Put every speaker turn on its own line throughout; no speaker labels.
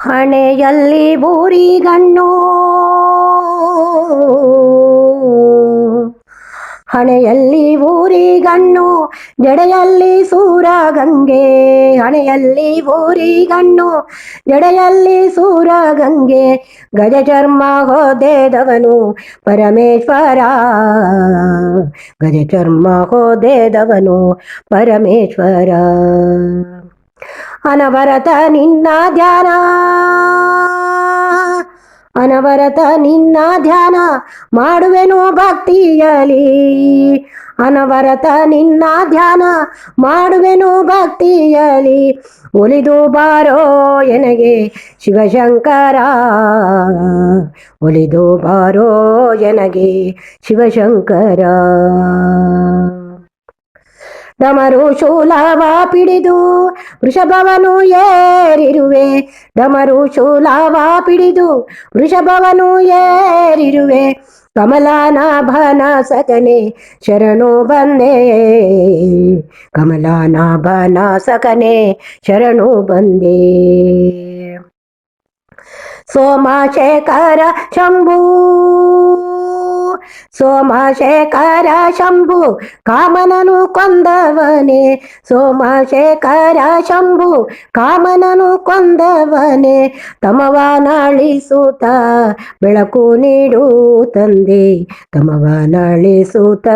ಹಣೆಯಲ್ಲಿ ಬೂರಿಗಣ್ಣು, ಹಣೆಯಲ್ಲಿ ಊರಿಗಣ್ಣು, ಜಡೆಯಲ್ಲಿ ಸೂರಗಂಗೆ. ಹಣೆಯಲ್ಲಿ ಊರಿಗಣ್ಣು, ಜಡೆಯಲ್ಲಿ ಸೂರಗಂಗೆ. ಗಜ ಚರ್ಮ ಹೊದೆದವನು ಪರಮೇಶ್ವರ, ಗಜ ಚರ್ಮ ಹೊದೆದವನು ಪರಮೇಶ್ವರ. ಅನವರತ ನಿನ್ನ ಧ್ಯಾನ, ಅನವರತ ನಿನ್ನ ಧ್ಯಾನ ಮಾಡುವೆನು ಭಕ್ತಿಯಲಿ. ಅನವರತ ನಿನ್ನ ಧ್ಯಾನ ಮಾಡುವೆನು ಭಕ್ತಿಯಲಿ. ಒಲಿದು ಬಾರೋ ಎನಗೆ ಶಿವಶಂಕರ, ಒಲಿದು ಬಾರೋ ಎನಗೆ ಶಿವಶಂಕರ. ಡಮರು ಶೂಲವ ಪಿಡಿದು ವೃಷಭವನು ಏರಿರುವೆ, ಡಮರು ಶೂಲವ ಪಿಡಿದು ವೃಷಭವನು ಏರಿರುವೆ. ಕಮಲಾನಾಭನ ಸಕನೆ ಶರಣು ಬಂದೆ, ಕಮಲಾನಾಭನ ಸಕನೆ ಶರಣು ಬಂದೆ. ಸೋಮಶೇಖರ ಶಂಭು, ಸೋಮಶೇಖರ ಶಂಭು ಕಾಮನನು ಕೊಂದವನೇ. ಸೋಮಶೇಖರ ಶಂಭು ಕಾಮನನು ಕೊಂದವನೇ. ತಮವನಳಿಸುತ್ತ ಬೆಳಕು ನೀಡು ತಂದೆ, ತಮವನಳಿಸುತ್ತ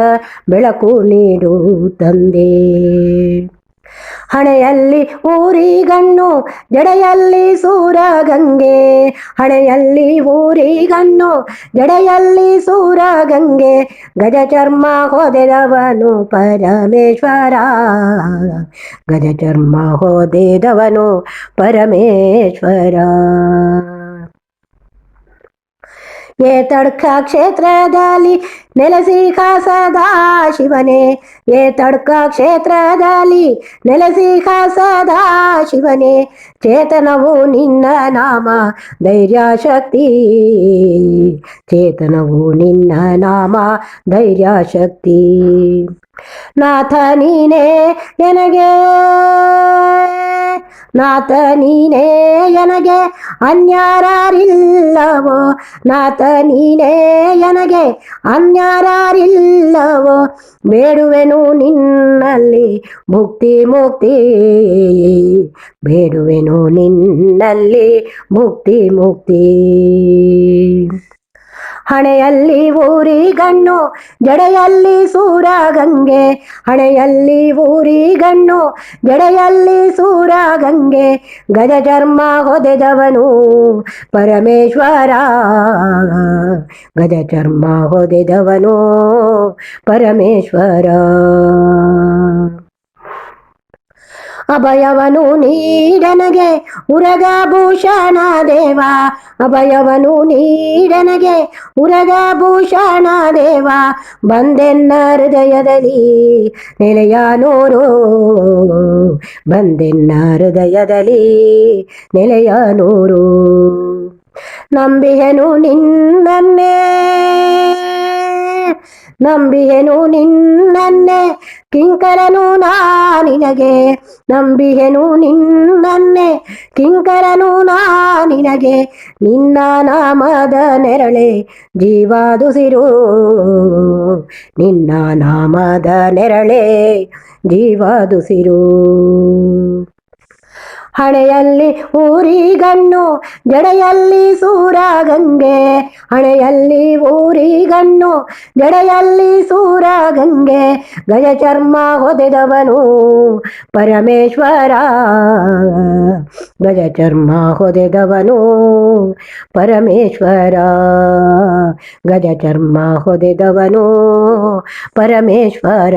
ಬೆಳಕು ನೀಡು ತಂದೆ. ಹಣೆಯಲ್ಲಿ ಊರಿಗಣ್ಣು, ಜಡೆಯಲ್ಲಿ ಸೂರಗಂಗೆ. ಹಣೆಯಲ್ಲಿ ಊರಿಗಣ್ಣು, ಜಡೆಯಲ್ಲಿ ಸೂರಗಂಗೆ. ಗಜ ಚರ್ಮ ಹೊದೆದವನು ಪರಮೇಶ್ವರ, ಗಜ ಚರ್ಮ ಹೊದೆದವನು ಪರಮೇಶ್ವರ. ಏತಡ್ಕ ಕ್ಷೇತ್ರದಲ್ಲಿ ನೆಲೆಸಿಹ ಸದಾ ಶಿವನೇ, ಏತಡ್ಕ ಕ್ಷೇತ್ರದಲ್ಲಿ ನೆಲೆಸಿಹ ಸದಾ ಶಿವನೇ. ಚೇತನವು ನಿನ್ನ ನಾಮ ಧೈರ್ಯ ಶಕ್ತಿ, ಚೇತನವು ನಿನ್ನ ನಾಮ ಧೈರ್ಯ ಶಕ್ತಿ. ನಾಥ ನೀನೇ ಎನಗೆ, ನಾಥ ನೀನೇ ಎನಗೆ ಅನ್ಯಾರಿಲ್ಲವೋ. ನಾಥ ನೀನೇ ಎನಗೆ ಅನ್ಯಾರಿಲ್ಲವೋ. ಬೇಡುವೆನು ನಿನ್ನಲ್ಲಿ ಮುಕ್ತಿ ಮುಕ್ತಿ, ಬೇಡುವೆನು ನಿನ್ನಲ್ಲಿ ಮುಕ್ತಿ ಮುಕ್ತಿ. ಹಣೆಯಲ್ಲಿ ಊರಿಗಣ್ಣು, ಜಡೆಯಲ್ಲಿ ಸೂರಗಂಗೆ. ಹಣೆಯಲ್ಲಿ ಊರಿಗಣ್ಣು, ಜಡೆಯಲ್ಲಿ ಸೂರಗಂಗೆ. ಗಜ ಚರ್ಮ ಹೊದೆದವನು ಪರಮೇಶ್ವರ, ಗಜ ಚರ್ಮ ಹೊದೆದವನು ಪರಮೇಶ್ವರ. ಅಭಯವನು ನೀಡನಗೆ ಉರಗಭೂಷಣ ದೇವ, ಅಭಯವನು ನೀಡನಗೆ ಉರಗಭೂಷಣ ದೇವ. ಬಂದೆನ್ನ ಹೃದಯದಲ್ಲಿ ನೆಲೆಯಾನೂರು, ಬಂದೆನ್ನ ಹೃದಯದಲ್ಲಿ ನೆಲೆಯಾನೂರು. ನಂಬಿಹೆನು ನಿನ್ನನ್ನೇ, ನಂಬಿಹೆನು ನಿನ್ನನ್ನೇ ಕಿಂಕರನು ನಾನಿನಗೆ. ನಂಬಿಹೆನು ನಿನ್ನನ್ನೇ ಕಿಂಕರನು ನಾನಿನಗೆ. ನಿನ್ನ ನಾಮದ ನೆರಳೆ ಜೀವಾದುಸಿರು, ನಿನ್ನ ನಾಮದ ನೆರಳೆ ಜೀವಾದುಸಿರು. ಹಣೆಯಲ್ಲಿ ಊರಿಗಣ್ಣು, ಜಡೆಯಲ್ಲಿ ಸೂರಗಂಗೆ. ಹಣೆಯಲ್ಲಿ ಊರಿಗಣ್ಣು, ಜಡೆಯಲ್ಲಿ ಸೂರಗಂಗೆ. ಗಜ ಚರ್ಮ ಹೊದೆದವನು ಪರಮೇಶ್ವರ, ಗಜ ಚರ್ಮ ಹೊದೆದವನು ಪರಮೇಶ್ವರ, ಗಜ ಚರ್ಮ ಹೊದೆದವನು ಪರಮೇಶ್ವರ.